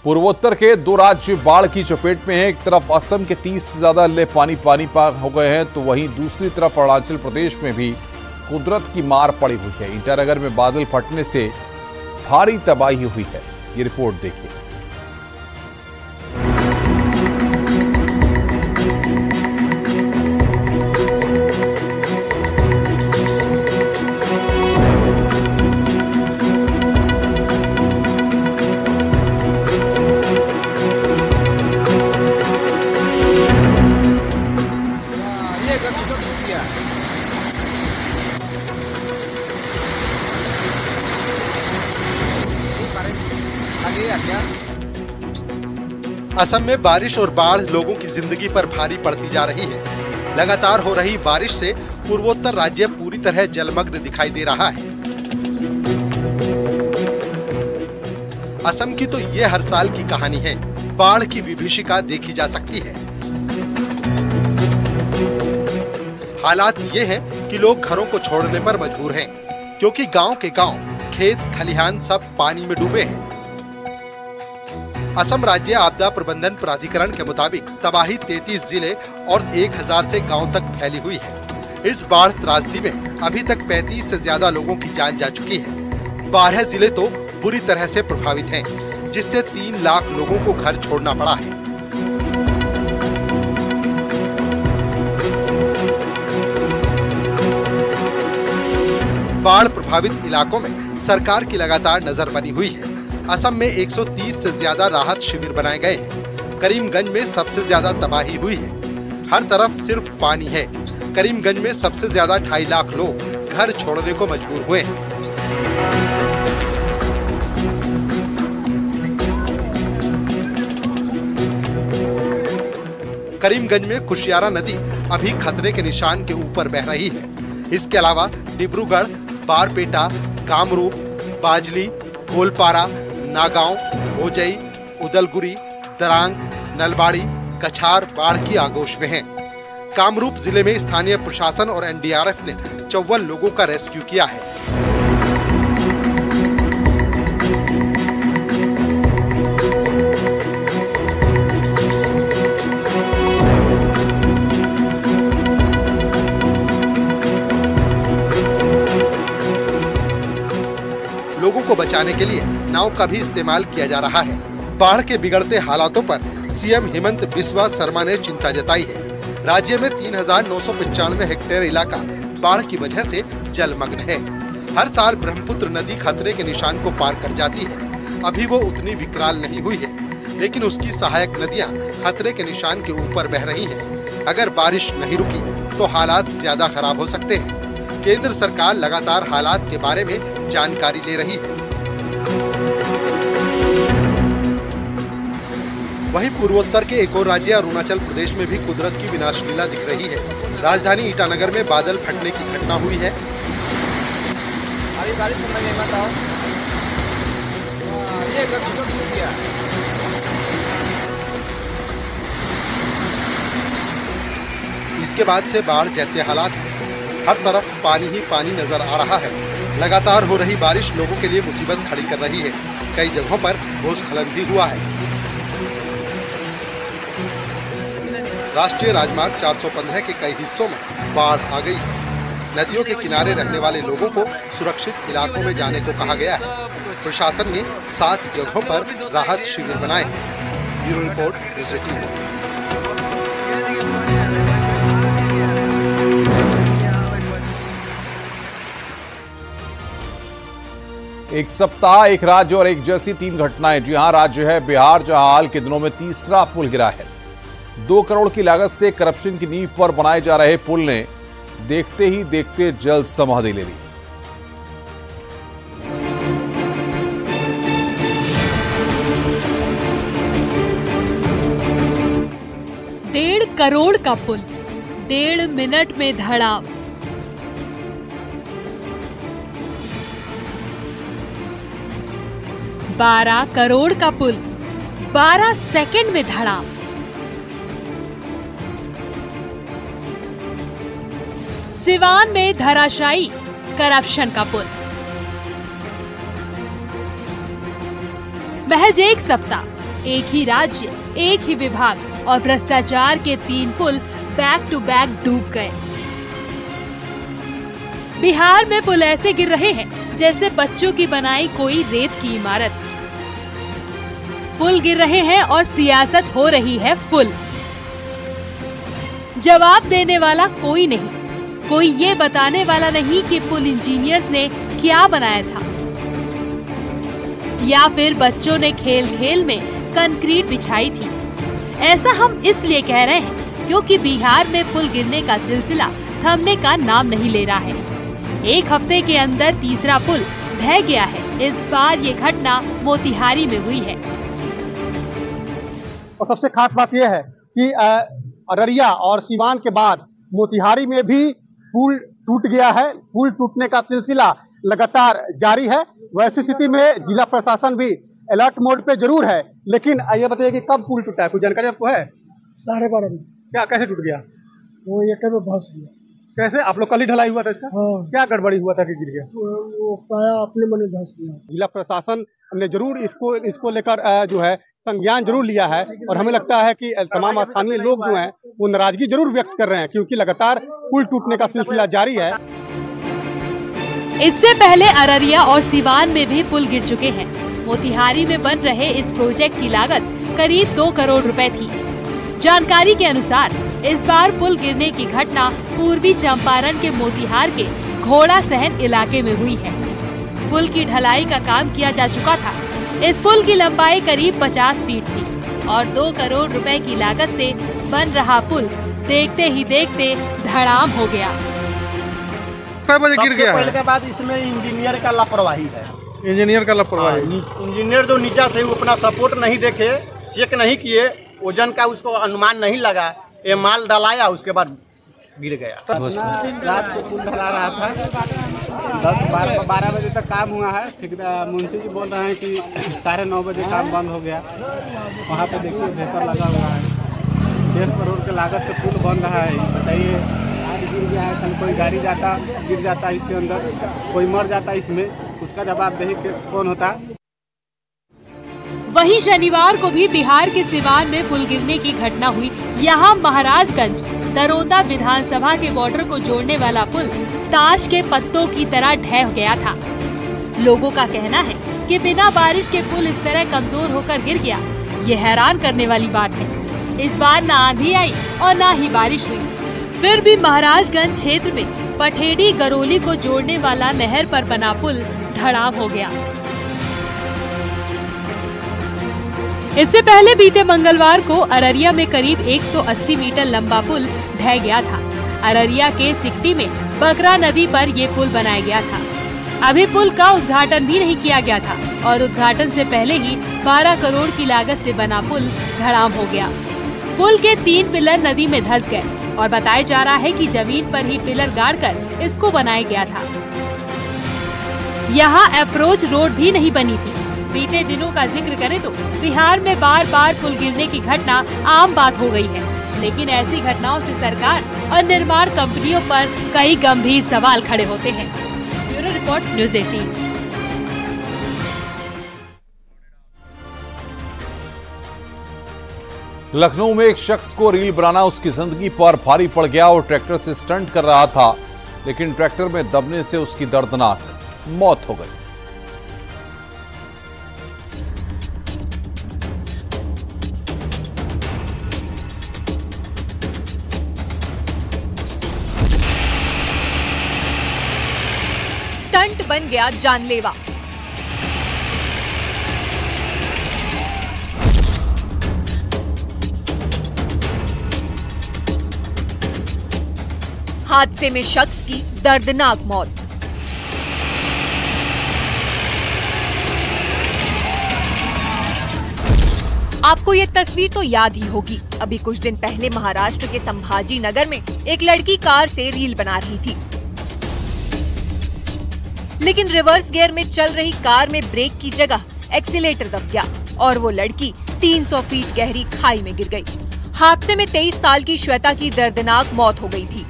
पूर्वोत्तर के दो राज्य बाढ़ की चपेट में हैं। एक तरफ असम के 30 से ज्यादा इले पानी हो गए हैं, तो वहीं दूसरी तरफ अरुणाचल प्रदेश में भी कुदरत की मार पड़ी हुई है। ईटानगर में बादल फटने से भारी तबाही हुई है। ये रिपोर्ट देखिए। असम में बारिश और बाढ़ लोगों की जिंदगी पर भारी पड़ती जा रही है। लगातार हो रही बारिश से पूर्वोत्तर राज्य पूरी तरह जलमग्न दिखाई दे रहा है। असम की तो ये हर साल की कहानी है। बाढ़ की विभीषिका देखी जा सकती है। हालात ये हैं कि लोग घरों को छोड़ने पर मजबूर हैं, क्योंकि गांव के गांव, खेत खलिहान सब पानी में डूबे हैं। असम राज्य आपदा प्रबंधन प्राधिकरण के मुताबिक तबाही 33 जिले और 1000 से गांव तक फैली हुई है। इस बाढ़ त्रासदी में अभी तक 35 से ज्यादा लोगों की जान जा चुकी है। 12 जिले तो बुरी तरह से प्रभावित हैं, जिससे 3 लाख लोगों को घर छोड़ना पड़ा है। बाढ़ प्रभावित इलाकों में सरकार की लगातार नजर बनी हुई है। असम में 130 से ज्यादा राहत शिविर बनाए गए हैं। करीमगंज में सबसे ज्यादा तबाही हुई है। हर तरफ सिर्फ पानी है। करीमगंज में सबसे ज्यादा 2.5 लाख लोग घर छोड़ने को मजबूर हुए हैं। करीमगंज में कुशियारा नदी अभी खतरे के निशान के ऊपर बह रही है। इसके अलावा डिब्रूगढ़, बारपेटा, कामरूप, बाजली, गोलपारा, नागांव, भोजई, उदलगुरी, दरांग, नलबाड़ी, कछार बाढ़ की आगोश में हैं। कामरूप जिले में स्थानीय प्रशासन और एनडीआरएफ ने 54 लोगों का रेस्क्यू किया है। लोगों को बचाने के लिए नाव का भी इस्तेमाल किया जा रहा है। बाढ़ के बिगड़ते हालातों पर सीएम हेमंत बिस्वा शर्मा ने चिंता जताई है। राज्य में 3995 हेक्टेयर इलाका बाढ़ की वजह से जलमग्न है। हर साल ब्रह्मपुत्र नदी खतरे के निशान को पार कर जाती है। अभी वो उतनी विकराल नहीं हुई है, लेकिन उसकी सहायक नदियां खतरे के निशान के ऊपर बह रही हैं। अगर बारिश नहीं रुकी तो हालात ज्यादा खराब हो सकते हैं। केंद्र सरकार लगातार हालात के बारे में जानकारी ले रही है। वहीं पूर्वोत्तर के एक और राज्य अरुणाचल प्रदेश में भी कुदरत की विनाशलीला दिख रही है। राजधानी ईटानगर में बादल फटने की घटना हुई है। इसके बाद से बाढ़ जैसे हालात हैं। हर तरफ पानी ही पानी नजर आ रहा है। लगातार हो रही बारिश लोगों के लिए मुसीबत खड़ी कर रही है। कई जगहों पर भूस्खलन भी हुआ है। राष्ट्रीय राजमार्ग 415 के कई हिस्सों में बाढ़ आ गई है। नदियों के किनारे रहने वाले लोगों को सुरक्षित इलाकों में जाने को कहा गया है। प्रशासन ने 7 जगहों पर राहत शिविर बनाए हैं। Bureau report, news 18। एक सप्ताह, एक राज्य और एक जैसी 3 घटनाएं। जी हां, राज्य है बिहार, जहां हाल के दिनों में तीसरा पुल गिरा है। 2 करोड़ की लागत से करप्शन की नींव पर बनाए जा रहे पुल ने देखते ही देखते जल समाधि ले ली। डेढ़ करोड़ का पुल 1.5 मिनट में धड़ा। 12 करोड़ का पुल 12 सेकंड में धड़ा। सिवान में धराशायी करप्शन का पुल। महज एक सप्ताह, एक ही राज्य, एक ही विभाग और भ्रष्टाचार के 3 पुल बैक टू बैक डूब गए। बिहार में पुल ऐसे गिर रहे हैं जैसे बच्चों की बनाई कोई रेत की इमारत। पुल गिर रहे हैं और सियासत हो रही है फुल। जवाब देने वाला कोई नहीं, कोई ये बताने वाला नहीं कि पुल इंजीनियर्स ने क्या बनाया था, या फिर बच्चों ने खेल खेल में कंक्रीट बिछाई थी। ऐसा हम इसलिए कह रहे हैं क्योंकि बिहार में पुल गिरने का सिलसिला थमने का नाम नहीं ले रहा है। एक हफ्ते के अंदर तीसरा पुल ढह गया है। इस बार ये घटना मोतिहारी में हुई है। और सबसे खास बात यह है कि अररिया और सीवान के बाद मोतिहारी में भी पुल टूट गया है। पुल टूटने का सिलसिला लगातार जारी है। वैसी स्थिति में जिला प्रशासन भी अलर्ट मोड पे जरूर है, लेकिन ये बताइए कि कब पुल टूटा है, कुछ जानकारी आपको है? 12:30 में। क्या कैसे टूट गया? वो एक में धंस गया। कैसे? आप लोग कल ही ढलाई हुआ था इसका? हाँ। क्या गड़बड़ी हुआ था कि गिर गया? वो पाया अपने मन में धंस गया। जिला प्रशासन ने जरूर इसको लेकर जो है संज्ञान जरूर लिया है, और हमें लगता है कि तमाम स्थानीय लोग जो हैं वो नाराजगी जरूर व्यक्त कर रहे हैं, क्योंकि लगातार पुल टूटने का सिलसिला जारी है। इससे पहले अररिया और सिवान में भी पुल गिर चुके हैं। मोतिहारी में बन रहे इस प्रोजेक्ट की लागत करीब 2 करोड़ रुपए थी। जानकारी के अनुसार इस बार पुल गिरने की घटना पूर्वी चंपारण के मोतिहार के घोड़ा सहन इलाके में हुई है। पुल की ढलाई का काम किया जा चुका था। इस पुल की लंबाई करीब 50 फीट थी और 2 करोड़ रुपए की लागत से बन रहा पुल देखते ही देखते धड़ाम हो गया। गिर गया है। के बाद इसमें इंजीनियर का लापरवाही है। इंजीनियर का लापरवाही। इंजीनियर जो नीचे से अपना सपोर्ट नहीं देखे, चेक नहीं किए, वजन का उसको अनुमान नहीं लगा, ये माल डलाया, उसके बाद गिर गया। रात को पुल ढला रहा था, 10-12 बजे तक काम हुआ है। ठेकेदार मुंशी जी बोल रहे हैं कि 9:30 बजे काम बंद हो गया। वहाँ पे देखिए वेपर लगा हुआ है। 1.5 करोड़ के लागत से पुल बन रहा है। बताइए, आज गिर गया है, कल कोई गाड़ी गिर जाता इसके अंदर, कोई मर जाता इसमें, उसका जवाबदेही कौन होता? वहीं शनिवार को भी बिहार के सिवान में पुल गिरने की घटना हुई। यहाँ महाराजगंज दरोदा विधानसभा के बॉर्डर को जोड़ने वाला पुल ताश के पत्तों की तरह ढह गया था। लोगों का कहना है कि बिना बारिश के पुल इस तरह कमजोर होकर गिर गया, ये हैरान करने वाली बात है। इस बार न आंधी आई और न ही बारिश हुई, फिर भी महाराजगंज क्षेत्र में पठेड़ी गरोली को जोड़ने वाला नहर पर बना पुल धड़ाम हो गया। इससे पहले बीते मंगलवार को अररिया में करीब 180 मीटर लंबा पुल ढह गया था। अररिया के सिकटी में बकरा नदी पर ये पुल बनाया गया था। अभी पुल का उद्घाटन भी नहीं किया गया था और उद्घाटन से पहले ही 12 करोड़ की लागत से बना पुल धड़ाम हो गया। पुल के 3 पिलर नदी में धंस गए और बताया जा रहा है कि जमीन पर ही पिलर गाड़कर इसको बनाया गया था। यहाँ अप्रोच रोड भी नहीं बनी थी। बीते दिनों का जिक्र करें तो बिहार में बार बार पुल गिरने की घटना आम बात हो गई है, लेकिन ऐसी घटनाओं से सरकार और निर्माण कंपनियों पर कई गंभीर सवाल खड़े होते हैं। Bureau report, news 18। लखनऊ में एक शख्स को रील बनाना उसकी जिंदगी पर भारी पड़ गया और ट्रैक्टर से स्टंट कर रहा था, लेकिन ट्रैक्टर में दबने से उसकी दर्दनाक मौत हो गई। स्टंट बन गया जानलेवा। हादसे में शख्स की दर्दनाक मौत। आपको ये तस्वीर तो याद ही होगी। अभी कुछ दिन पहले महाराष्ट्र के संभाजी नगर में एक लड़की कार से रील बना रही थी, लेकिन रिवर्स गियर में चल रही कार में ब्रेक की जगह एक्सीलेटर दब गया और वो लड़की 300 फीट गहरी खाई में गिर गई। हादसे में 23 साल की श्वेता की दर्दनाक मौत हो गई थी।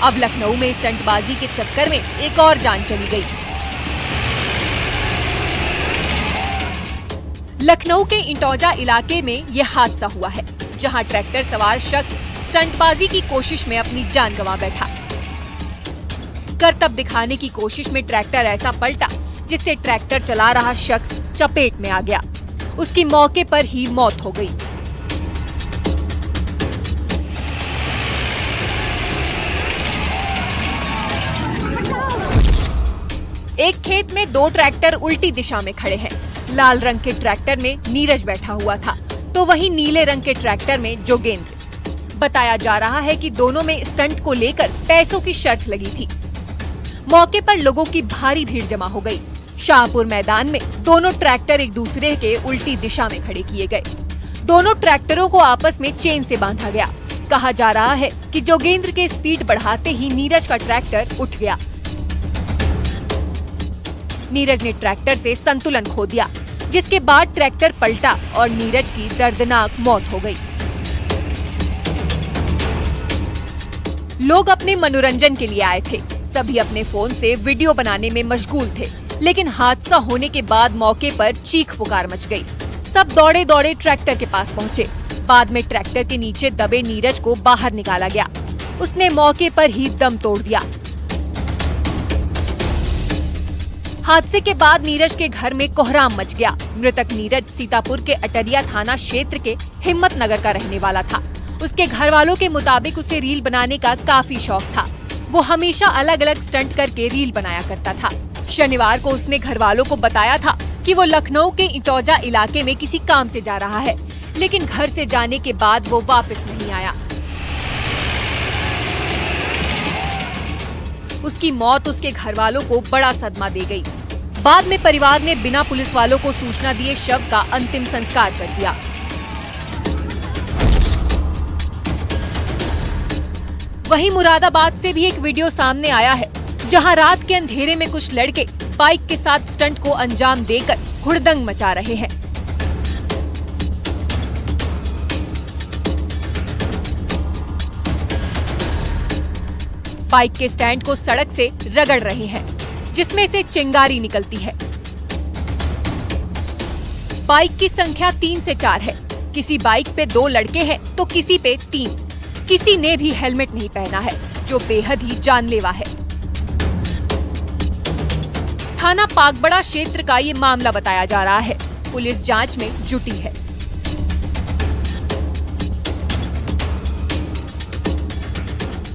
अब लखनऊ में स्टंटबाजी के चक्कर में एक और जान चली गई। लखनऊ के इंटौजा इलाके में ये हादसा हुआ है, जहां ट्रैक्टर सवार शख्स स्टंटबाजी की कोशिश में अपनी जान गंवा बैठा। करतब दिखाने की कोशिश में ट्रैक्टर ऐसा पलटा जिससे ट्रैक्टर चला रहा शख्स चपेट में आ गया। उसकी मौके पर ही मौत हो गई। एक खेत में दो ट्रैक्टर उल्टी दिशा में खड़े हैं। लाल रंग के ट्रैक्टर में नीरज बैठा हुआ था, तो वहीं नीले रंग के ट्रैक्टर में जोगेंद्र। बताया जा रहा है कि दोनों में स्टंट को लेकर पैसों की शर्त लगी थी। मौके पर लोगों की भारी भीड़ जमा हो गई। शाहपुर मैदान में दोनों ट्रैक्टर एक दूसरे के उल्टी दिशा में खड़े किए गए। दोनों ट्रैक्टरों को आपस में चेन से बांधा गया। कहा जा रहा है कि जोगेंद्र के स्पीड बढ़ाते ही नीरज का ट्रैक्टर उठ गया। नीरज ने ट्रैक्टर से संतुलन खो दिया, जिसके बाद ट्रैक्टर पलटा और नीरज की दर्दनाक मौत हो गई। लोग अपने मनोरंजन के लिए आए थे। सभी अपने फोन से वीडियो बनाने में मशगूल थे, लेकिन हादसा होने के बाद मौके पर चीख पुकार मच गई। सब दौड़े दौड़े ट्रैक्टर के पास पहुंचे। बाद में ट्रैक्टर के नीचे दबे नीरज को बाहर निकाला गया। उसने मौके पर ही दम तोड़ दिया। हादसे के बाद नीरज के घर में कोहराम मच गया। मृतक नीरज सीतापुर के अटरिया थाना क्षेत्र के हिम्मत नगर का रहने वाला था। उसके घर वालों के मुताबिक उसे रील बनाने का काफी शौक था। वो हमेशा अलग अलग स्टंट करके रील बनाया करता था। शनिवार को उसने घर वालों को बताया था कि वो लखनऊ के इंटौजा इलाके में किसी काम से जा रहा है, लेकिन घर से जाने के बाद वो वापस नहीं आया। उसकी मौत उसके घर वालों को बड़ा सदमा दे गई। बाद में परिवार ने बिना पुलिस वालों को सूचना दिए शव का अंतिम संस्कार कर दिया। वहीं मुरादाबाद से भी एक वीडियो सामने आया है, जहां रात के अंधेरे में कुछ लड़के बाइक के साथ स्टंट को अंजाम देकर हुड़दंग मचा रहे हैं। बाइक के स्टैंड को सड़क से रगड़ रहे हैं, जिसमें से चिंगारी निकलती है। बाइक की संख्या 3 से 4 है। किसी बाइक पे 2 लड़के हैं तो किसी पे 3। किसी ने भी हेलमेट नहीं पहना है, जो बेहद ही जानलेवा है। थाना पागबड़ा क्षेत्र का ये मामला बताया जा रहा है। पुलिस जांच में जुटी है।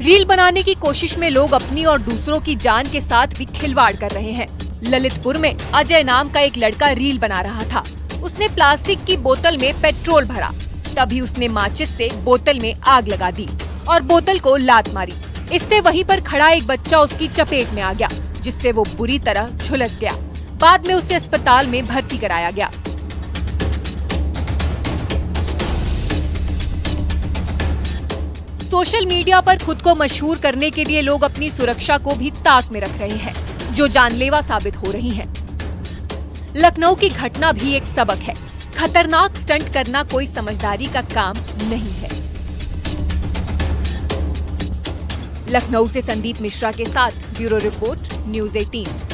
रील बनाने की कोशिश में लोग अपनी और दूसरों की जान के साथ भी खिलवाड़ कर रहे हैं। ललितपुर में अजय नाम का एक लड़का रील बना रहा था। उसने प्लास्टिक की बोतल में पेट्रोल भरा, तभी उसने माचिस से बोतल में आग लगा दी और बोतल को लात मारी। इससे वहीं पर खड़ा एक बच्चा उसकी चपेट में आ गया, जिससे वो बुरी तरह झुलस गया। बाद में उसे अस्पताल में भर्ती कराया गया। सोशल मीडिया पर खुद को मशहूर करने के लिए लोग अपनी सुरक्षा को भी ताक में रख रहे हैं, जो जानलेवा साबित हो रही हैं। लखनऊ की घटना भी एक सबक है। खतरनाक स्टंट करना कोई समझदारी का काम नहीं है। लखनऊ से संदीप मिश्रा के साथ ब्यूरो रिपोर्ट, न्यूज़ 18।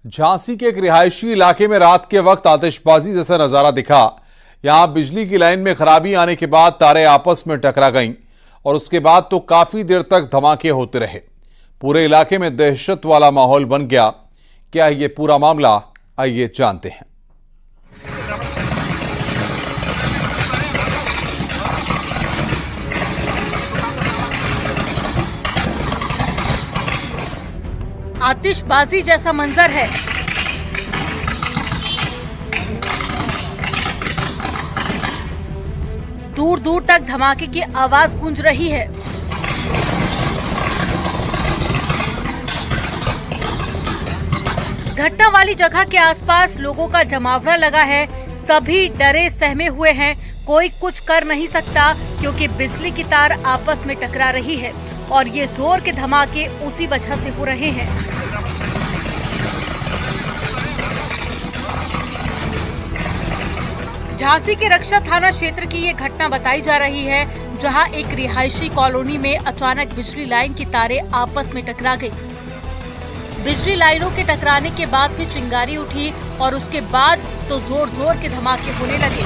झांसी के एक रिहायशी इलाके में रात के वक्त आतिशबाजी जैसा नजारा दिखा। यहां बिजली की लाइन में खराबी आने के बाद तारें आपस में टकरा गईं और उसके बाद तो काफी देर तक धमाके होते रहे। पूरे इलाके में दहशत वाला माहौल बन गया। क्या ये पूरा मामला, आइए जानते हैं। आतिशबाजी जैसा मंजर है। दूर दूर तक धमाके की आवाज गूंज रही है। घटना वाली जगह के आसपास लोगों का जमावड़ा लगा है। सभी डरे सहमे हुए हैं। कोई कुछ कर नहीं सकता क्योंकि बिजली की तार आपस में टकरा रही है और ये जोर के धमाके उसी वजह से हो रहे हैं। झांसी के रक्षा थाना क्षेत्र की ये घटना बताई जा रही है, जहां एक रिहायशी कॉलोनी में अचानक बिजली लाइन की तारें आपस में टकरा गई। बिजली लाइनों के टकराने के बाद भी चिंगारी उठी और उसके बाद तो जोर जोर के धमाके होने लगे।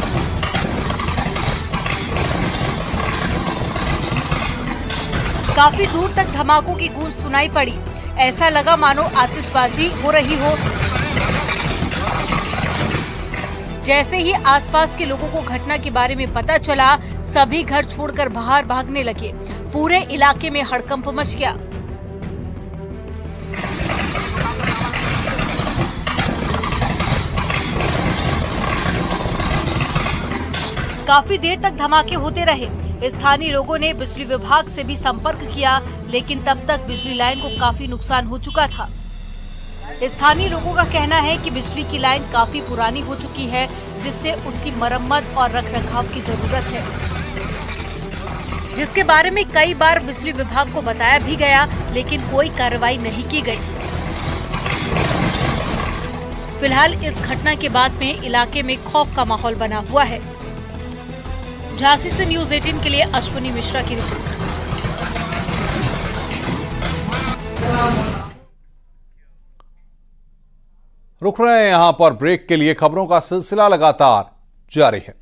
काफी दूर तक धमाकों की गूंज सुनाई पड़ी। ऐसा लगा मानो आतिशबाजी हो रही हो। जैसे ही आसपास के लोगों को घटना के बारे में पता चला, सभी घर छोड़कर बाहर भागने लगे। पूरे इलाके में हड़कंप मच गया। काफी देर तक धमाके होते रहे। स्थानीय लोगों ने बिजली विभाग से भी संपर्क किया, लेकिन तब तक बिजली लाइन को काफी नुकसान हो चुका था। स्थानीय लोगों का कहना है कि बिजली की लाइन काफी पुरानी हो चुकी है, जिससे उसकी मरम्मत और रखरखाव की जरूरत है, जिसके बारे में कई बार बिजली विभाग को बताया भी गया, लेकिन कोई कार्रवाई नहीं की गई। फिलहाल इस घटना के बाद में इलाके में खौफ का माहौल बना हुआ है। झांसी से न्यूज़ 18 के लिए अश्विनी मिश्रा की रिपोर्ट। रुक रहे हैं यहां पर ब्रेक के लिए। खबरों का सिलसिला लगातार जारी है।